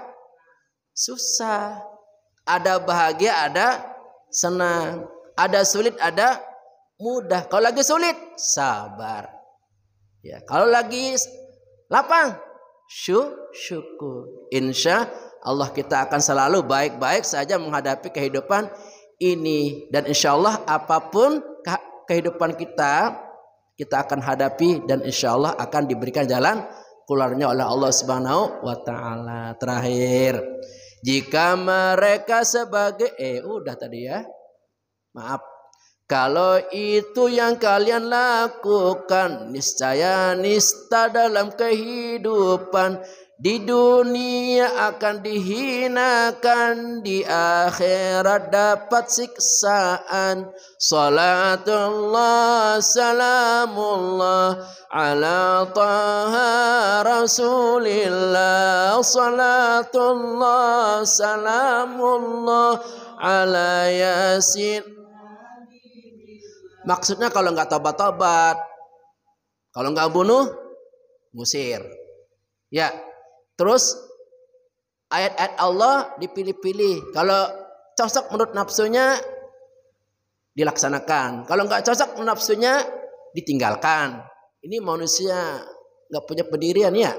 S1: susah. Ada bahagia, ada senang. Ada sulit, ada mudah. Kalau lagi sulit, sabar. Ya, kalau lagi lapang, syukur. Insya Allah kita akan selalu baik-baik saja menghadapi kehidupan ini. Dan insya Allah apapun kehidupan kita akan hadapi dan insya Allah akan diberikan jalan keluarnya oleh Allah Subhanahu wa taala. Terakhir, jika mereka sebagai udah tadi ya. Maaf. Kalau itu yang kalian lakukan, niscaya nista dalam kehidupan di dunia akan dihinakan, di akhirat dapat siksaan. Salatullah salamullah ala taha rasulillah. Salatullah salamullah ala yasin. Maksudnya kalau nggak tobat-tobat, kalau nggak bunuh, ngusir. Ya, terus ayat-ayat Allah dipilih-pilih. Kalau cocok menurut nafsunya, dilaksanakan. Kalau nggak cocok menurut nafsunya, ditinggalkan. Ini manusia nggak punya pendirian ya,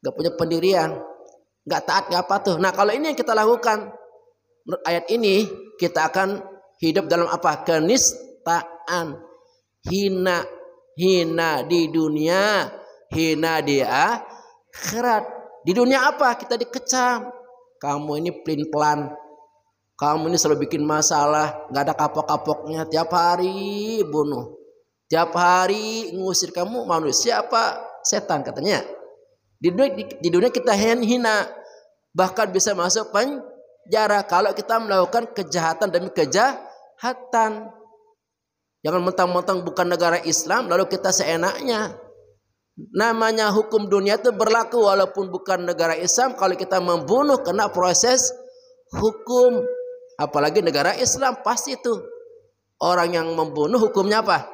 S1: nggak punya pendirian, nggak taat nggak patuh. Nah kalau ini yang kita lakukan, menurut ayat ini kita akan hidup dalam apa? Keniscayaan. Hina di dunia, hina di akhirat. Di dunia apa? Kita dikecam. Kamu ini pelin-pelan, kamu ini selalu bikin masalah, nggak ada kapok-kapoknya, tiap hari bunuh, tiap hari ngusir. Kamu manusia apa setan katanya. Di dunia kita hina, bahkan bisa masuk penjara kalau kita melakukan kejahatan demi kejahatan. Jangan mentang-mentang bukan negara Islam lalu kita seenaknya. Namanya hukum dunia itu berlaku walaupun bukan negara Islam. Kalau kita membunuh kena proses hukum. Apalagi negara Islam pasti itu. Orang yang membunuh hukumnya apa?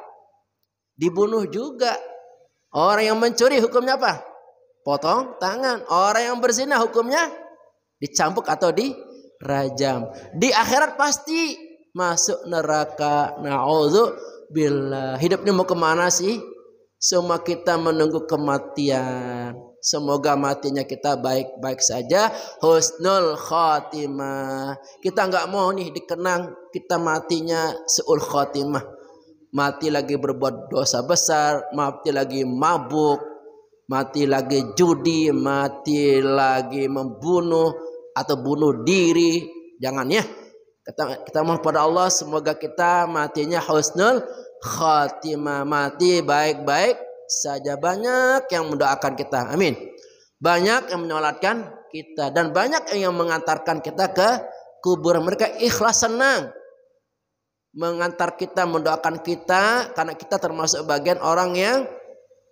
S1: Dibunuh juga. Orang yang mencuri hukumnya apa? Potong tangan. Orang yang berzina hukumnya dicambuk atau dirajam. Di akhirat pasti masuk neraka. Na'udzubillah. Hidup ini mau kemana sih? Semua kita menunggu kematian. Semoga matinya kita baik-baik saja. Husnul khotimah. Kita nggak mau nih dikenang kita matinya su'ul khotimah. Mati lagi berbuat dosa besar. Mati lagi mabuk. Mati lagi judi. Mati lagi membunuh atau bunuh diri. Jangan ya. Kita mohon pada Allah semoga kita matinya husnul khatimah, mati baik-baik saja. Banyak yang mendoakan kita, amin. Banyak yang menyolatkan kita dan banyak yang mengantarkan kita ke kuburan. Mereka ikhlas, senang mengantar kita, mendoakan kita, karena kita termasuk bagian orang yang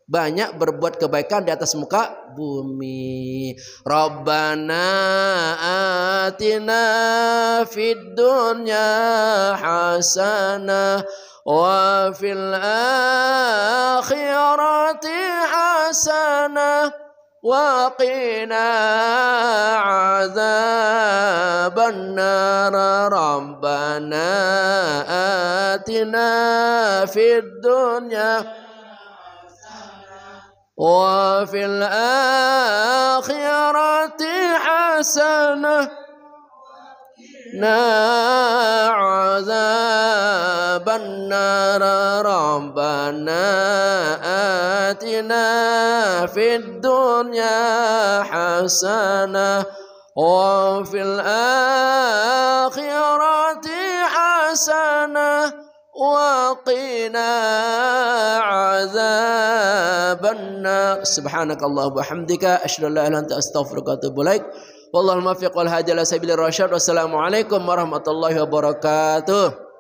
S1: banyak berbuat kebaikan di atas muka bumi. Rabbana atina fid dunya hasanah wa fil akhirati hasanah wa qina adzaban nar. Rabbana atina fid dunya wa fil akhirati hasanah na'adzaban nar. Rabbana atina fid dunya hasanah wa fil akhirati hasanah wa qina adzaban nar. Subhanakallah wa bihamdika asyhadu an la ilaha illa anta astaghfiruka wa atubu ilaik. Wallahul muwaffiq wal hadi ila sabilir rasyad. Wassalamualaikum warahmatullahi wabarakatuh.